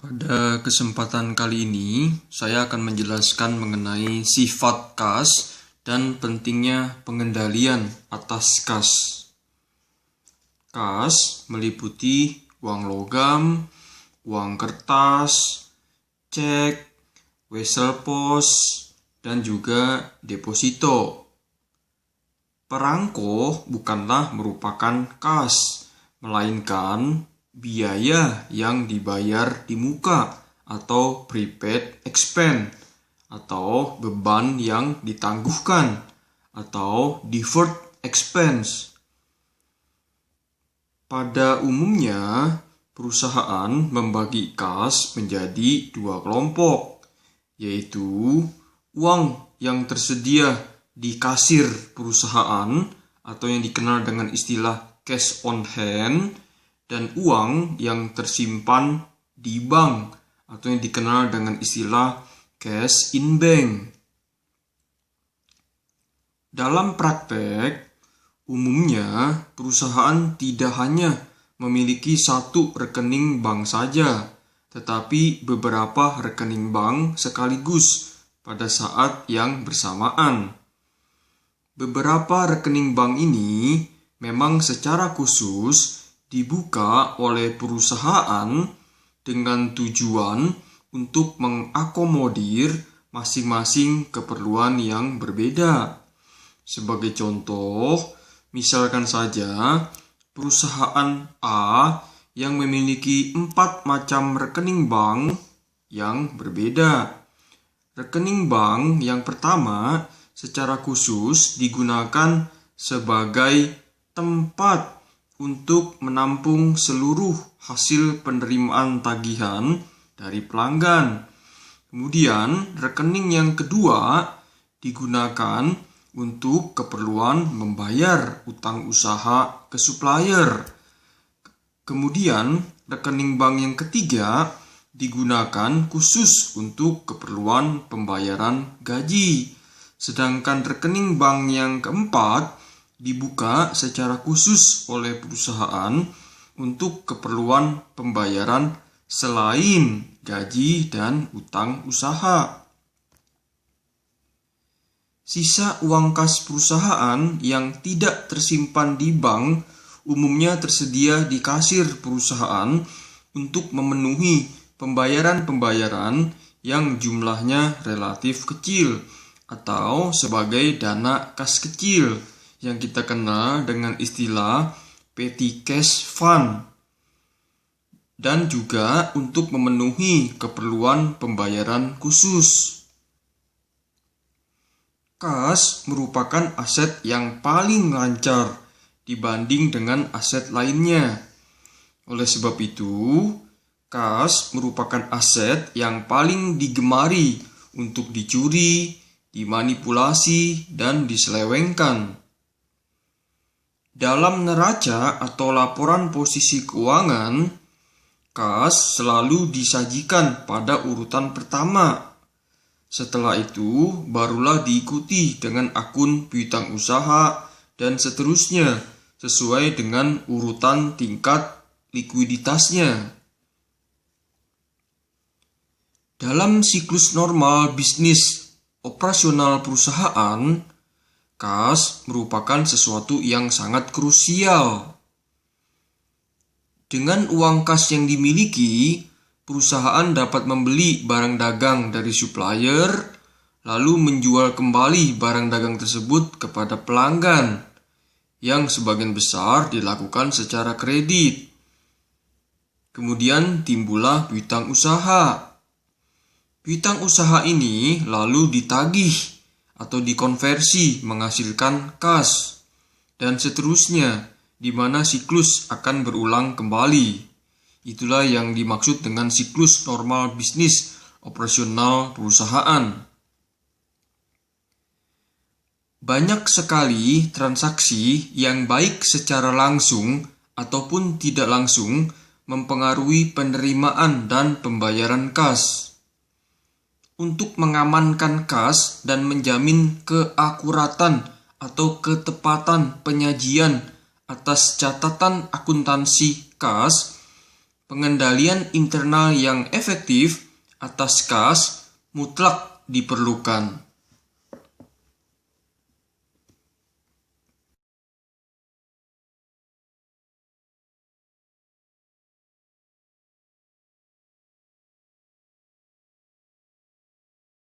Pada kesempatan kali ini, saya akan menjelaskan mengenai sifat kas dan pentingnya pengendalian atas kas. Kas meliputi uang logam, uang kertas, cek, wesel pos, dan juga deposito. Perangko bukanlah merupakan kas, melainkan biaya yang dibayar di muka atau prepaid expense atau beban yang ditangguhkan atau deferred expense. Pada umumnya, perusahaan membagi kas menjadi dua kelompok, yaitu uang yang tersedia di kasir perusahaan atau yang dikenal dengan istilah cash on hand, dan uang yang tersimpan di bank atau yang dikenal dengan istilah cash in bank. Dalam praktek, umumnya perusahaan tidak hanya memiliki satu rekening bank saja, tetapi beberapa rekening bank sekaligus pada saat yang bersamaan. Beberapa rekening bank ini memang secara khusus dibuka oleh perusahaan dengan tujuan untuk mengakomodir masing-masing keperluan yang berbeda. Sebagai contoh, misalkan saja perusahaan A yang memiliki 4 macam rekening bank yang berbeda. Rekening bank yang pertama secara khusus digunakan sebagai tempat untuk menampung seluruh hasil penerimaan tagihan dari pelanggan. Kemudian, rekening yang kedua digunakan untuk keperluan membayar utang usaha ke supplier. Kemudian, rekening bank yang ketiga digunakan khusus untuk keperluan pembayaran gaji. Sedangkan rekening bank yang keempat dibuka secara khusus oleh perusahaan untuk keperluan pembayaran selain gaji dan utang usaha. Sisa uang kas perusahaan yang tidak tersimpan di bank umumnya tersedia di kasir perusahaan untuk memenuhi pembayaran-pembayaran yang jumlahnya relatif kecil atau sebagai dana kas kecil yang kita kenal dengan istilah petty cash fund, dan juga untuk memenuhi keperluan pembayaran khusus. Kas merupakan aset yang paling lancar dibanding dengan aset lainnya. Oleh sebab itu, kas merupakan aset yang paling digemari untuk dicuri, dimanipulasi, dan diselewengkan. Dalam neraca atau laporan posisi keuangan, kas selalu disajikan pada urutan pertama. Setelah itu, barulah diikuti dengan akun piutang usaha dan seterusnya sesuai dengan urutan tingkat likuiditasnya. Dalam siklus normal bisnis operasional perusahaan, kas merupakan sesuatu yang sangat krusial. Dengan uang kas yang dimiliki, perusahaan dapat membeli barang dagang dari supplier, lalu menjual kembali barang dagang tersebut kepada pelanggan, yang sebagian besar dilakukan secara kredit. Kemudian timbullah piutang usaha. Piutang usaha ini lalu ditagih atau dikonversi menghasilkan kas, dan seterusnya, di mana siklus akan berulang kembali. Itulah yang dimaksud dengan siklus normal bisnis operasional perusahaan. Banyak sekali transaksi yang baik secara langsung ataupun tidak langsung mempengaruhi penerimaan dan pembayaran kas. Untuk mengamankan kas dan menjamin keakuratan atau ketepatan penyajian atas catatan akuntansi kas, pengendalian internal yang efektif atas kas mutlak diperlukan.